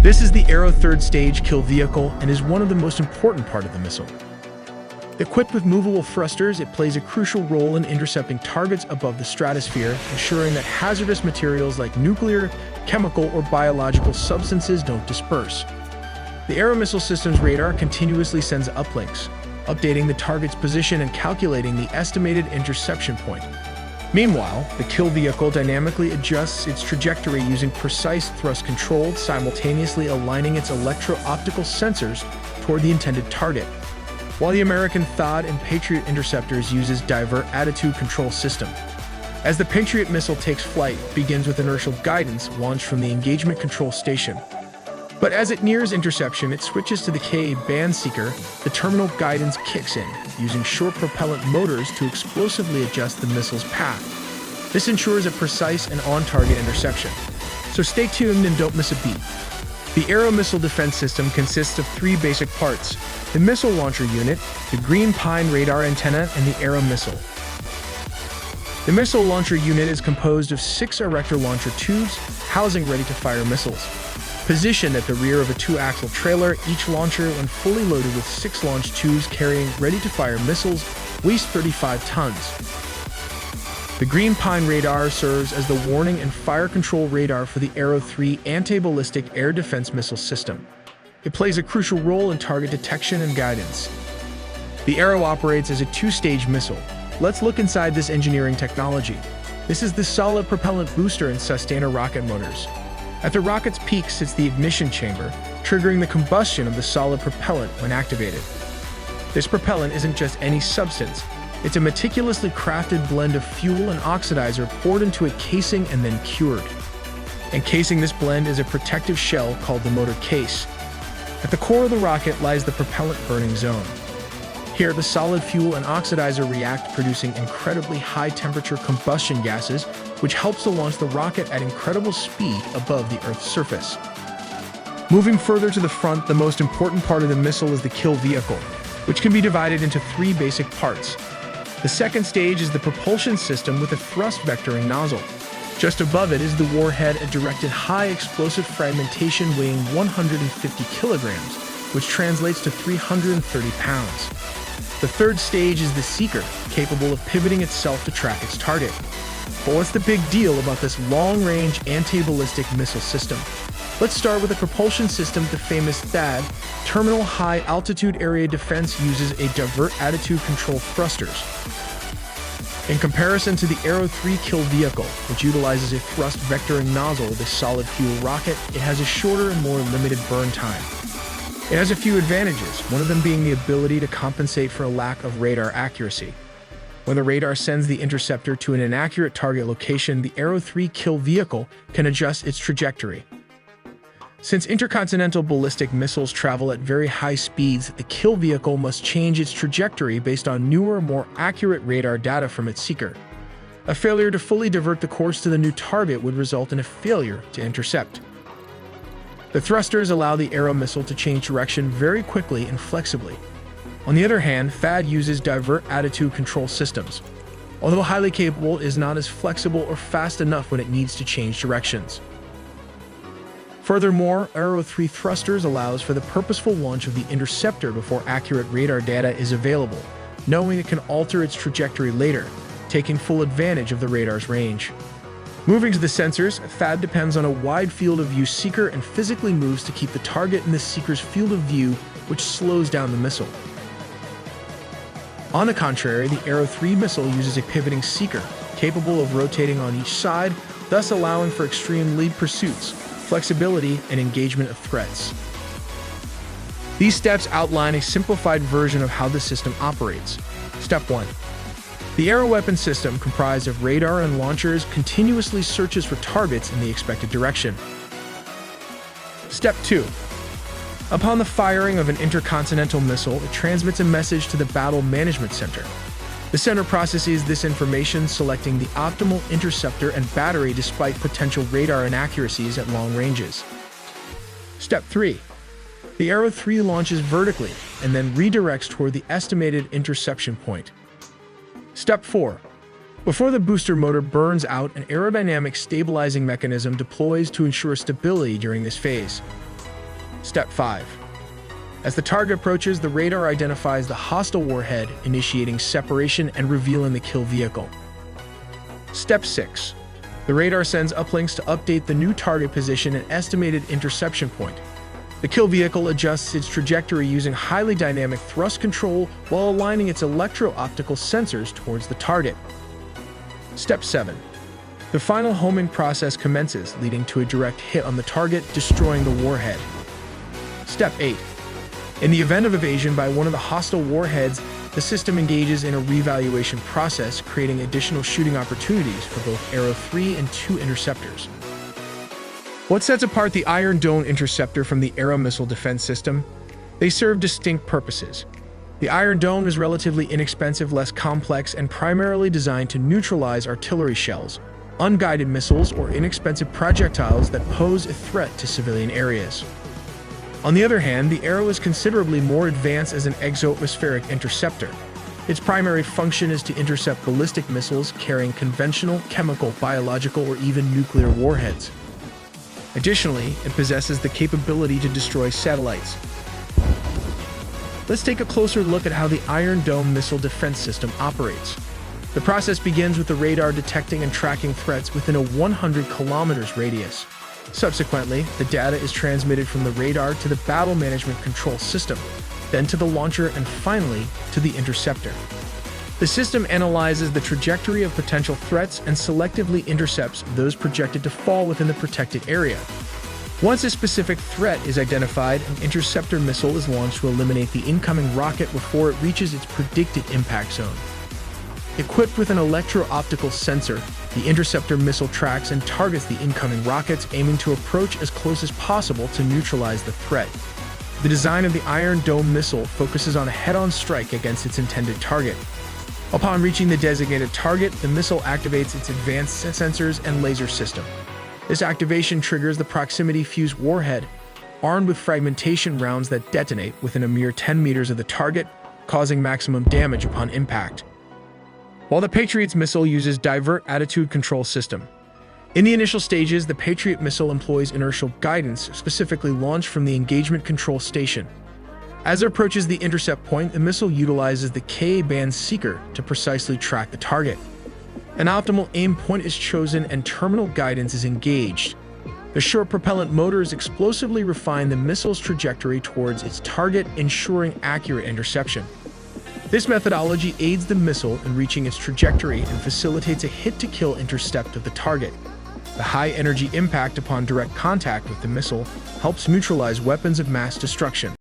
This is the Arrow third stage kill vehicle and is one of the most important part of the missile. Equipped with movable thrusters, it plays a crucial role in intercepting targets above the stratosphere, ensuring that hazardous materials like nuclear, chemical, or biological substances don't disperse. The Arrow missile system's radar continuously sends uplinks, updating the target's position and calculating the estimated interception point. Meanwhile, the kill vehicle dynamically adjusts its trajectory using precise thrust control, simultaneously aligning its electro-optical sensors toward the intended target. While the American THAAD and Patriot interceptors uses divert attitude control system. As the Patriot missile takes flight, it begins with inertial guidance launched from the engagement control station. But as it nears interception, it switches to the Ka-band seeker. The terminal guidance kicks in, using short propellant motors to explosively adjust the missile's path. This ensures a precise and on-target interception. So stay tuned and don't miss a beat. The Arrow missile defense system consists of three basic parts: the missile launcher unit, the Green Pine radar antenna, and the Arrow missile. The missile launcher unit is composed of 6 erector launcher tubes, housing ready-to-fire missiles. Positioned at the rear of a 2-axle trailer, each launcher, when fully loaded with 6 launch tubes carrying ready-to-fire missiles, weighs 35 tons. The Green Pine radar serves as the warning and fire control radar for the Arrow 3 anti-ballistic air defense missile system. It plays a crucial role in target detection and guidance. The Arrow operates as a 2-stage missile. Let's look inside this engineering technology. This is the solid propellant booster and sustainer rocket motors. At the rocket's peak sits the ignition chamber, triggering the combustion of the solid propellant when activated. This propellant isn't just any substance. It's a meticulously crafted blend of fuel and oxidizer poured into a casing and then cured. Encasing this blend is a protective shell called the motor case. At the core of the rocket lies the propellant burning zone. Here, the solid fuel and oxidizer react, producing incredibly high-temperature combustion gases, which helps to launch the rocket at incredible speed above the Earth's surface. Moving further to the front, the most important part of the missile is the kill vehicle, which can be divided into 3 basic parts. The second stage is the propulsion system with a thrust vectoring nozzle. Just above it is the warhead, a directed high-explosive fragmentation weighing 150 kilograms, which translates to 330 pounds. The third stage is the seeker, capable of pivoting itself to track its target. But what's the big deal about this long-range anti-ballistic missile system? Let's start with the propulsion system. The famous THAAD, Terminal High Altitude Area Defense, uses a divert attitude control thrusters. In comparison to the Arrow 3 kill vehicle, which utilizes a thrust vectoring nozzle with a solid fuel rocket, it has a shorter and more limited burn time. It has a few advantages, one of them being the ability to compensate for a lack of radar accuracy. When the radar sends the interceptor to an inaccurate target location, the Arrow 3 kill vehicle can adjust its trajectory. Since intercontinental ballistic missiles travel at very high speeds, the kill vehicle must change its trajectory based on newer, more accurate radar data from its seeker. A failure to fully divert the course to the new target would result in a failure to intercept. The thrusters allow the Arrow missile to change direction very quickly and flexibly. On the other hand, THAAD uses divert attitude control systems. Although highly capable, it is not as flexible or fast enough when it needs to change directions. Furthermore, Arrow 3 thrusters allows for the purposeful launch of the interceptor before accurate radar data is available, knowing it can alter its trajectory later, taking full advantage of the radar's range. Moving to the sensors, THAAD depends on a wide field of view seeker and physically moves to keep the target in the seeker's field of view, which slows down the missile. On the contrary, the Arrow 3 missile uses a pivoting seeker, capable of rotating on each side, thus allowing for extreme lead pursuits, flexibility, and engagement of threats. These steps outline a simplified version of how the system operates. Step 1. The Arrow weapon system, comprised of radar and launchers, continuously searches for targets in the expected direction. Step 2. Upon the firing of an intercontinental missile, it transmits a message to the Battle Management Center. The center processes this information, selecting the optimal interceptor and battery despite potential radar inaccuracies at long ranges. Step 3. The Arrow 3 launches vertically and then redirects toward the estimated interception point. Step 4. Before the booster motor burns out, an aerodynamic stabilizing mechanism deploys to ensure stability during this phase. Step 5. As the target approaches, the radar identifies the hostile warhead, initiating separation and revealing the kill vehicle. Step 6. The radar sends uplinks to update the new target position and estimated interception point. The kill vehicle adjusts its trajectory using highly dynamic thrust control while aligning its electro-optical sensors towards the target. Step 7. The final homing process commences, leading to a direct hit on the target, destroying the warhead. Step 8. In the event of evasion by one of the hostile warheads, the system engages in a reevaluation process, creating additional shooting opportunities for both Arrow 3 and 2 interceptors. What sets apart the Iron Dome interceptor from the Arrow missile defense system? They serve distinct purposes. The Iron Dome is relatively inexpensive, less complex, and primarily designed to neutralize artillery shells, unguided missiles, or inexpensive projectiles that pose a threat to civilian areas. On the other hand, the Arrow is considerably more advanced as an exo-atmospheric interceptor. Its primary function is to intercept ballistic missiles carrying conventional, chemical, biological, or even nuclear warheads. Additionally, it possesses the capability to destroy satellites. Let's take a closer look at how the Iron Dome missile defense system operates. The process begins with the radar detecting and tracking threats within a 100 kilometers radius. Subsequently, the data is transmitted from the radar to the battle management control system, then to the launcher, and finally to the interceptor. The system analyzes the trajectory of potential threats and selectively intercepts those projected to fall within the protected area. Once a specific threat is identified, an interceptor missile is launched to eliminate the incoming rocket before it reaches its predicted impact zone. Equipped with an electro-optical sensor, the interceptor missile tracks and targets the incoming rockets, aiming to approach as close as possible to neutralize the threat. The design of the Iron Dome missile focuses on a head-on strike against its intended target. Upon reaching the designated target, the missile activates its advanced sensors and laser system. This activation triggers the proximity fuse warhead, armed with fragmentation rounds that detonate within a mere 10 meters of the target, causing maximum damage upon impact. While the Patriot's missile uses divert attitude control system. In the initial stages, the Patriot missile employs inertial guidance, specifically launched from the engagement control station. As it approaches the intercept point, the missile utilizes the Ka-band seeker to precisely track the target. An optimal aim point is chosen and terminal guidance is engaged. The short propellant motors explosively refine the missile's trajectory towards its target, ensuring accurate interception. This methodology aids the missile in reaching its trajectory and facilitates a hit-to-kill intercept of the target. The high-energy impact upon direct contact with the missile helps neutralize weapons of mass destruction.